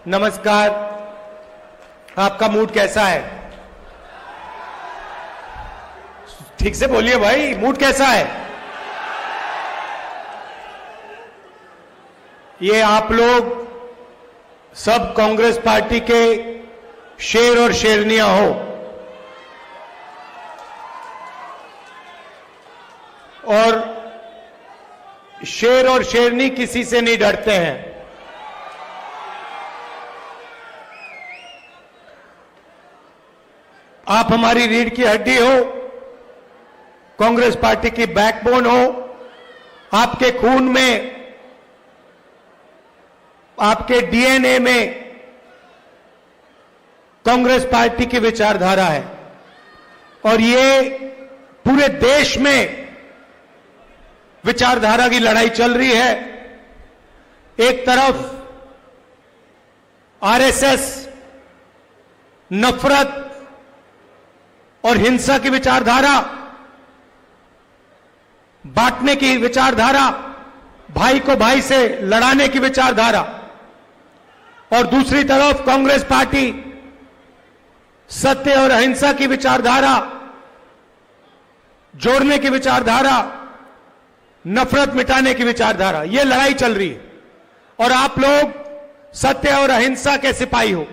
नमस्कार। आपका मूड कैसा है? ठीक से बोलिए भाई, मूड कैसा है? ये आप लोग सब कांग्रेस पार्टी के शेर और शेरनियां हो और शेर और शेरनी किसी से नहीं डरते हैं। आप हमारी रीढ़ की हड्डी हो, कांग्रेस पार्टी की बैकबोन हो। आपके खून में, आपके डीएनए में कांग्रेस पार्टी की विचारधारा है और ये पूरे देश में विचारधारा की लड़ाई चल रही है। एक तरफ आरएसएस नफरत और हिंसा की विचारधारा, बांटने की विचारधारा, भाई को भाई से लड़ाने की विचारधारा, और दूसरी तरफ कांग्रेस पार्टी सत्य और अहिंसा की विचारधारा, जोड़ने की विचारधारा, नफरत मिटाने की विचारधारा। यह लड़ाई चल रही है और आप लोग सत्य और अहिंसा के सिपाही हो।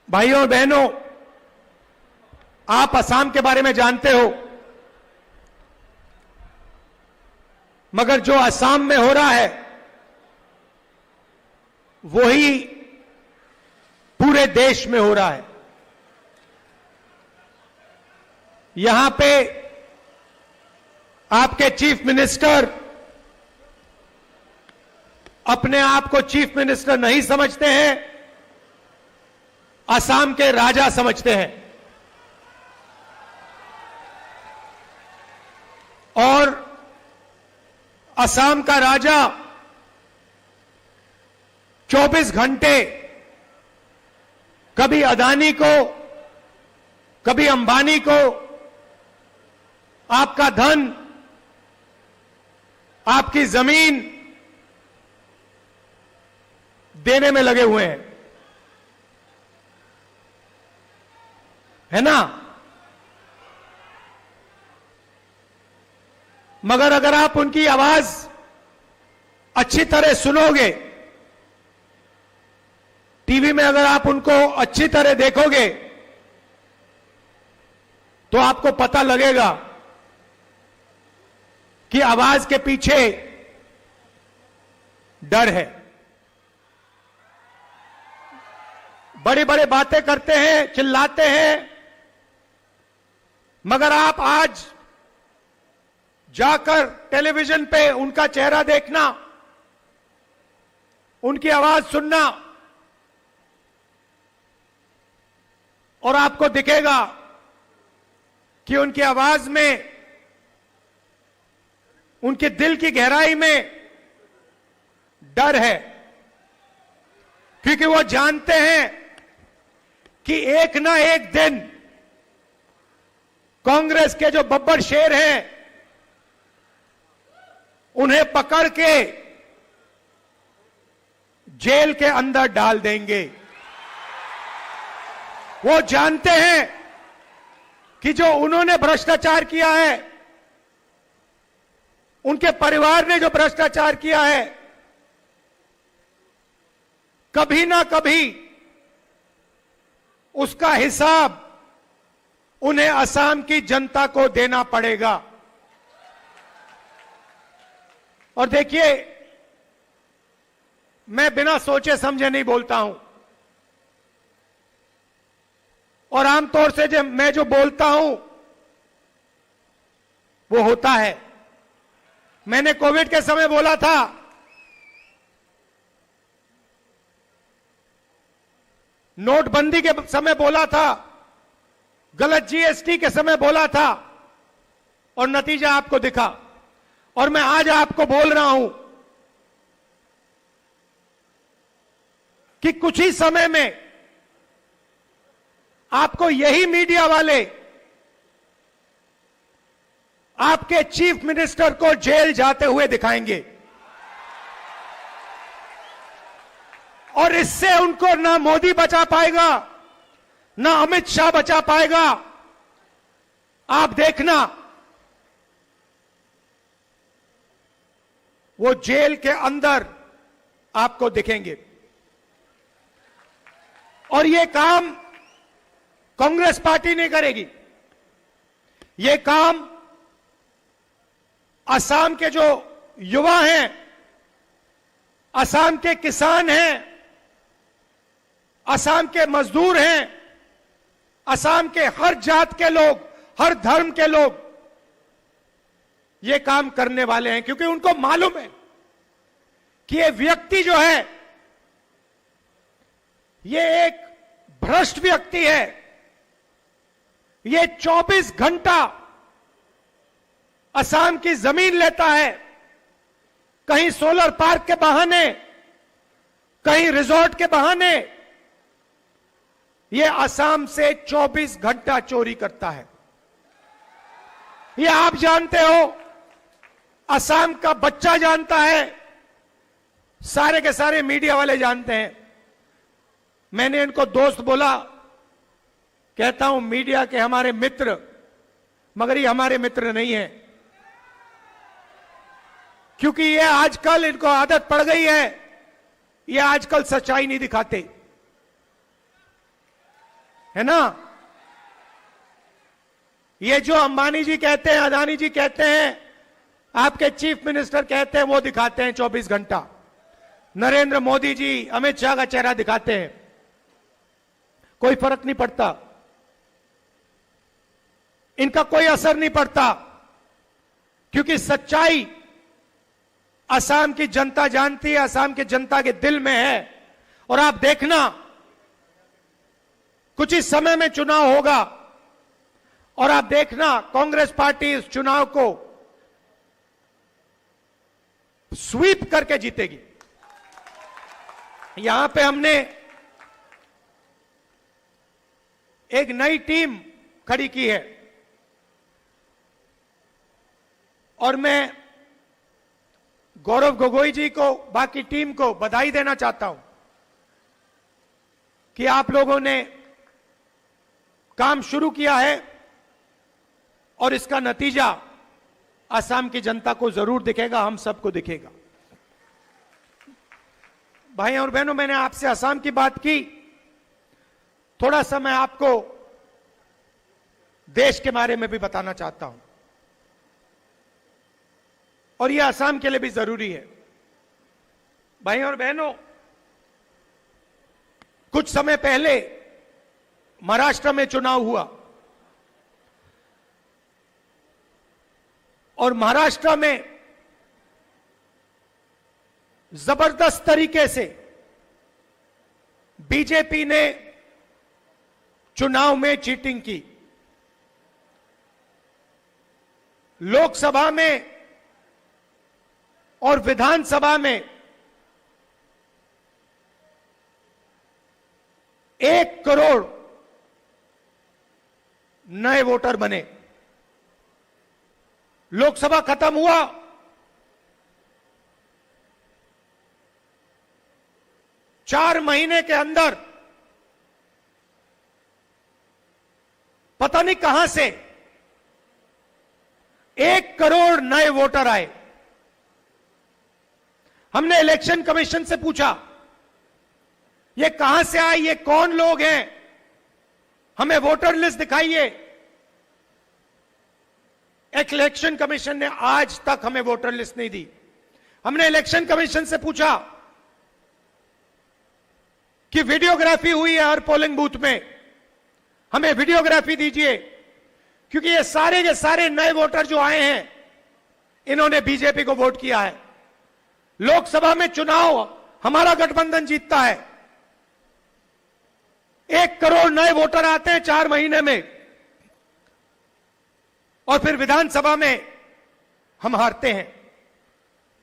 भाइयों और बहनों, आप असम के बारे में जानते हो, मगर जो असम में हो रहा है वही पूरे देश में हो रहा है। यहां पे आपके चीफ मिनिस्टर अपने आप को चीफ मिनिस्टर नहीं समझते हैं, असम के राजा समझते हैं। और असम का राजा 24 घंटे कभी अदानी को, कभी अंबानी को आपका धन, आपकी जमीन देने में लगे हुए हैं, है ना? मगर अगर आप उनकी आवाज अच्छी तरह सुनोगे, टीवी में अगर आप उनको अच्छी तरह देखोगे, तो आपको पता लगेगा कि आवाज के पीछे डर है। बड़ी बड़ी बातें करते हैं, चिल्लाते हैं, मगर आप आज जाकर टेलीविजन पे उनका चेहरा देखना, उनकी आवाज सुनना, और आपको दिखेगा कि उनकी आवाज में, उनके दिल की गहराई में डर है। क्योंकि वो जानते हैं कि एक ना एक दिन कांग्रेस के जो बब्बर शेर हैं उन्हें पकड़ के जेल के अंदर डाल देंगे। वो जानते हैं कि जो उन्होंने भ्रष्टाचार किया है, उनके परिवार ने जो भ्रष्टाचार किया है, कभी ना कभी उसका हिसाब उन्हें असम की जनता को देना पड़ेगा। और देखिए, मैं बिना सोचे समझे नहीं बोलता हूं, और आमतौर से मैं जो बोलता हूं वो होता है। मैंने कोविड के समय बोला था, नोटबंदी के समय बोला था, गलत जीएसटी के समय बोला था, और नतीजा आपको दिखा। और मैं आज आपको बोल रहा हूं कि कुछ ही समय में आपको यही मीडिया वाले आपके चीफ मिनिस्टर को जेल जाते हुए दिखाएंगे। और इससे उनको ना मोदी बचा पाएगा, ना अमित शाह बचा पाएगा। आप देखना, वो जेल के अंदर आपको दिखेंगे। और ये काम कांग्रेस पार्टी नहीं करेगी। ये काम असम के जो युवा हैं, असम के किसान हैं, असम के मजदूर हैं, असम के हर जात के लोग, हर धर्म के लोग ये काम करने वाले हैं, क्योंकि उनको मालूम है कि ये व्यक्ति जो है ये एक भ्रष्ट व्यक्ति है। ये 24 घंटा असम की जमीन लेता है, कहीं सोलर पार्क के बहाने, कहीं रिजॉर्ट के बहाने ये असम से 24 घंटा चोरी करता है। ये आप जानते हो, असम का बच्चा जानता है, सारे के सारे मीडिया वाले जानते हैं। मैंने इनको दोस्त बोला, कहता हूं मीडिया के हमारे मित्र, मगर ये हमारे मित्र नहीं है, क्योंकि ये आजकल इनको आदत पड़ गई है, ये आजकल सच्चाई नहीं दिखाते, है ना। ये जो अंबानी जी कहते हैं, अदानी जी कहते हैं, आपके चीफ मिनिस्टर कहते हैं, वो दिखाते हैं 24 घंटा। नरेंद्र मोदी जी, अमित शाह का चेहरा दिखाते हैं, कोई फर्क नहीं पड़ता, इनका कोई असर नहीं पड़ता, क्योंकि सच्चाई असम की जनता जानती है, असम की जनता के दिल में है। और आप देखना, कुछ ही समय में चुनाव होगा और आप देखना कांग्रेस पार्टी इस चुनाव को स्वीप करके जीतेगी। यहां पे हमने एक नई टीम खड़ी की है और मैं गौरव गोगोई जी को, बाकी टीम को बधाई देना चाहता हूं कि आप लोगों ने काम शुरू किया है और इसका नतीजा असम की जनता को जरूर दिखेगा, हम सबको दिखेगा। भाई और बहनों, मैंने आपसे असम की बात की, थोड़ा सा मैं आपको देश के बारे में भी बताना चाहता हूं और यह असम के लिए भी जरूरी है। भाई और बहनों, कुछ समय पहले महाराष्ट्र में चुनाव हुआ और महाराष्ट्र में जबरदस्त तरीके से बीजेपी ने चुनाव में चीटिंग की। लोकसभा में और विधानसभा में 1 करोड़ नए वोटर बने। लोकसभा खत्म हुआ, चार महीने के अंदर पता नहीं कहां से 1 करोड़ नए वोटर आए। हमने इलेक्शन कमीशन से पूछा, ये कहां से आए, ये कौन लोग हैं, हमें वोटर लिस्ट दिखाइए। इलेक्शन कमीशन ने आज तक हमें वोटर लिस्ट नहीं दी। हमने इलेक्शन कमीशन से पूछा कि वीडियोग्राफी हुई है हर पोलिंग बूथ में, हमें वीडियोग्राफी दीजिए, क्योंकि ये सारे के सारे नए वोटर जो आए हैं, इन्होंने बीजेपी को वोट किया है। लोकसभा में चुनाव हमारा गठबंधन जीतता है, 1 करोड़ नए वोटर आते हैं 4 महीने में, और फिर विधानसभा में हम हारते हैं।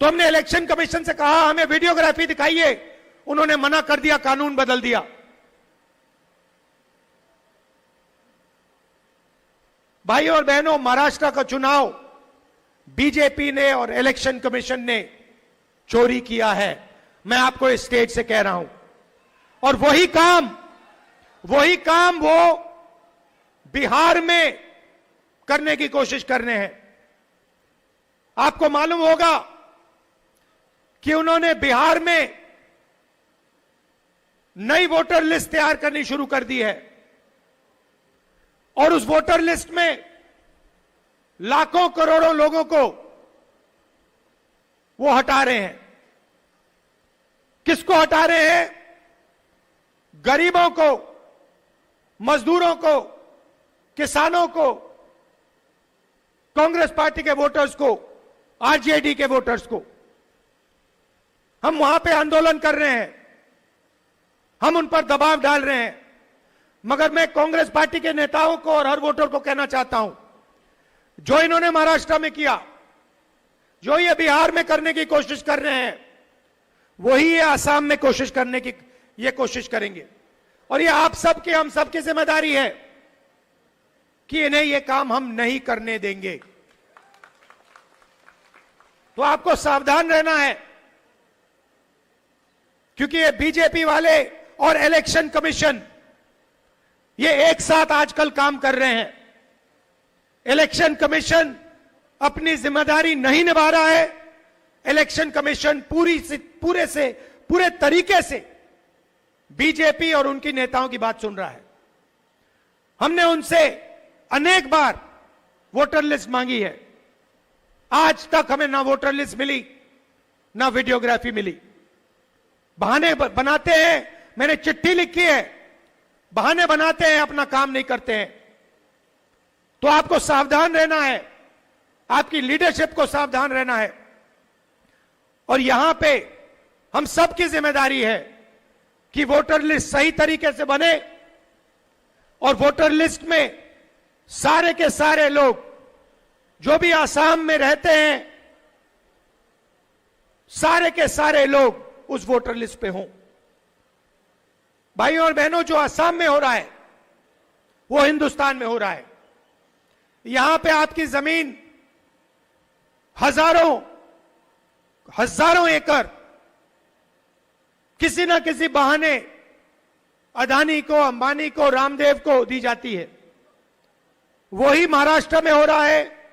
तो हमने इलेक्शन कमीशन से कहा हमें वीडियोग्राफी दिखाइए, उन्होंने मना कर दिया, कानून बदल दिया। भाइयों और बहनों, महाराष्ट्र का चुनाव बीजेपी ने और इलेक्शन कमीशन ने चोरी किया है। मैं आपको इस स्टेज से कह रहा हूं, और वही काम वो बिहार में करने की कोशिश कर रहे हैं। आपको मालूम होगा कि उन्होंने बिहार में नई वोटर लिस्ट तैयार करनी शुरू कर दी है और उस वोटर लिस्ट में लाखों करोड़ों लोगों को वो हटा रहे हैं। किसको हटा रहे हैं? गरीबों को, मजदूरों को, किसानों को, कांग्रेस पार्टी के वोटर्स को, आरजेडी के वोटर्स को। हम वहां पे आंदोलन कर रहे हैं, हम उन पर दबाव डाल रहे हैं, मगर मैं कांग्रेस पार्टी के नेताओं को और हर वोटर को कहना चाहता हूं, जो इन्होंने महाराष्ट्र में किया, जो ये बिहार में करने की कोशिश कर रहे हैं, वही ये आसाम में कोशिश करने की ये कोशिश करेंगे। और ये आप सबकी, हम सबकी जिम्मेदारी है कि इन्हें ये काम हम नहीं करने देंगे। तो आपको सावधान रहना है, क्योंकि ये बीजेपी वाले और इलेक्शन कमीशन ये एक साथ आजकल काम कर रहे हैं। इलेक्शन कमीशन अपनी जिम्मेदारी नहीं निभा रहा है। इलेक्शन कमीशन पूरे तरीके से बीजेपी और उनकी नेताओं की बात सुन रहा है। हमने उनसे अनेक बार वोटर लिस्ट मांगी है, आज तक हमें ना वोटर लिस्ट मिली, ना वीडियोग्राफी मिली। बहाने बनाते हैं, मैंने चिट्ठी लिखी है, बहाने बनाते हैं, अपना काम नहीं करते हैं। तो आपको सावधान रहना है, आपकी लीडरशिप को सावधान रहना है। और यहां पे हम सबकी जिम्मेदारी है कि वोटर लिस्ट सही तरीके से बने और वोटर लिस्ट में सारे के सारे लोग जो भी आसाम में रहते हैं, सारे के सारे लोग उस वोटर लिस्ट पे हों। भाइयों और बहनों, जो आसाम में हो रहा है वो हिंदुस्तान में हो रहा है। यहां पे आपकी जमीन हजारों एकड़ किसी ना किसी बहाने अदानी को, अंबानी को, रामदेव को दी जाती है। वही महाराष्ट्र में हो रहा है,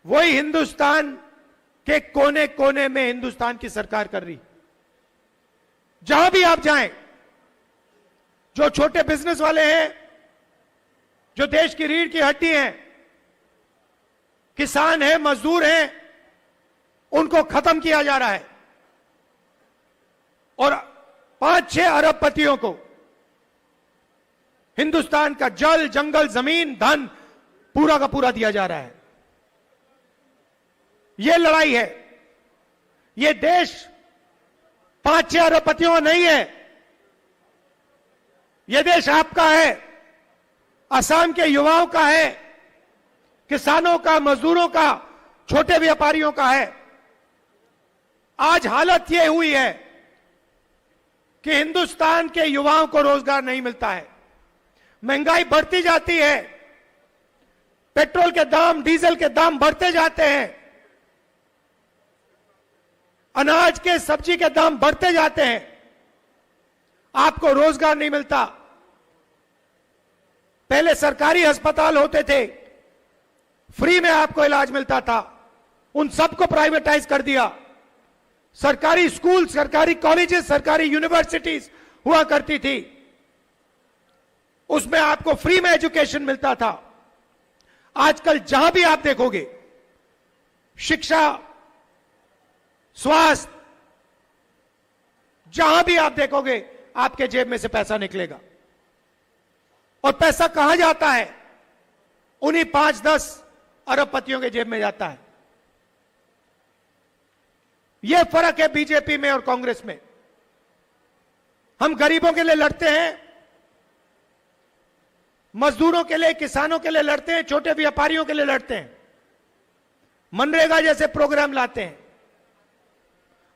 वही हिंदुस्तान के कोने कोने में हिंदुस्तान की सरकार कर रही। जहां भी आप जाएं, जो छोटे बिजनेस वाले हैं, जो देश की रीढ़ की हड्डी हैं, किसान हैं, मजदूर हैं, उनको खत्म किया जा रहा है और 5-6 अरबपतियों को हिंदुस्तान का जल, जंगल, जमीन, धन पूरा का पूरा दिया जा रहा है। यह लड़ाई है। यह देश 5-6 अरबपतियों का नहीं है, यह देश आपका है, असम के युवाओं का है, किसानों का, मजदूरों का, छोटे व्यापारियों का है। आज हालत यह हुई है कि हिंदुस्तान के युवाओं को रोजगार नहीं मिलता है, महंगाई बढ़ती जाती है, पेट्रोल के दाम, डीजल के दाम बढ़ते जाते हैं, अनाज के, सब्जी के दाम बढ़ते जाते हैं, आपको रोजगार नहीं मिलता। पहले सरकारी अस्पताल होते थे, फ्री में आपको इलाज मिलता था, उन सबको प्राइवेटाइज कर दिया। सरकारी स्कूल, सरकारी कॉलेजेस, सरकारी यूनिवर्सिटीज हुआ करती थी, उसमें आपको फ्री में एजुकेशन मिलता था। आजकल जहां भी आप देखोगे, शिक्षा, स्वास्थ्य, जहां भी आप देखोगे, आपके जेब में से पैसा निकलेगा। और पैसा कहां जाता है? उन्हीं 5-10 अरबपतियों के जेब में जाता है। यह फर्क है बीजेपी में और कांग्रेस में। हम गरीबों के लिए लड़ते हैं, मजदूरों के लिए, किसानों के लिए लड़ते हैं, छोटे व्यापारियों के लिए लड़ते हैं, मनरेगा जैसे प्रोग्राम लाते हैं,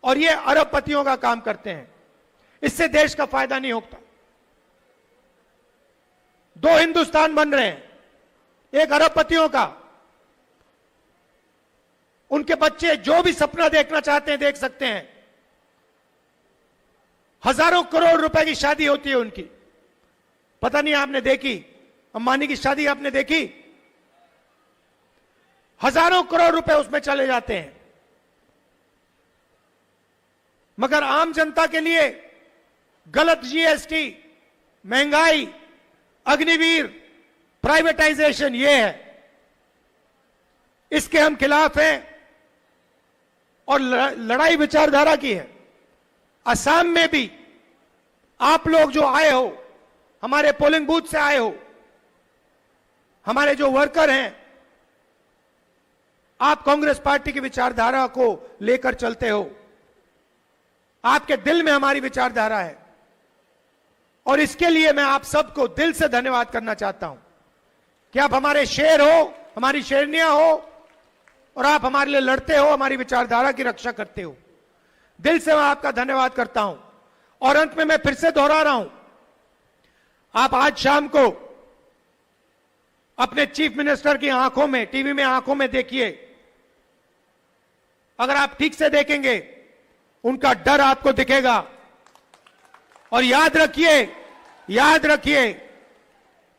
और ये अरबपतियों का काम करते हैं। इससे देश का फायदा नहीं होता। 2 हिंदुस्तान बन रहे हैं, एक अरबपतियों का, उनके बच्चे जो भी सपना देखना चाहते हैं देख सकते हैं, हजारों करोड़ रुपए की शादी होती है उनकी। पता नहीं आपने देखी, अंबानी की शादी आपने देखी? हजारों करोड़ रुपए उसमें चले जाते हैं। मगर आम जनता के लिए गलत जीएसटी, महंगाई, अग्निवीर, प्राइवेटाइजेशन, ये है, इसके हम खिलाफ हैं और लड़ाई विचारधारा की है। असम में भी आप लोग जो आए हो, हमारे पोलिंग बूथ से आए हो, हमारे जो वर्कर हैं, आप कांग्रेस पार्टी की विचारधारा को लेकर चलते हो। आपके दिल में हमारी विचारधारा है और इसके लिए मैं आप सबको दिल से धन्यवाद करना चाहता हूं कि आप हमारे शेर हो, हमारी शेरनियां हो और आप हमारे लिए लड़ते हो, हमारी विचारधारा की रक्षा करते हो। दिल से मैं आपका धन्यवाद करता हूं। और अंत में मैं फिर से दोहरा रहा हूं, आप आज शाम को अपने चीफ मिनिस्टर की आंखों में, टीवी में आंखों में देखिए। अगर आप ठीक से देखेंगे, उनका डर आपको दिखेगा। और याद रखिए,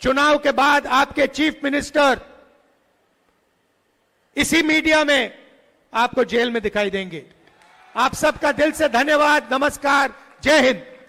चुनाव के बाद आपके चीफ मिनिस्टर इसी मीडिया में आपको जेल में दिखाई देंगे। आप सबका दिल से धन्यवाद। नमस्कार। जय हिंद।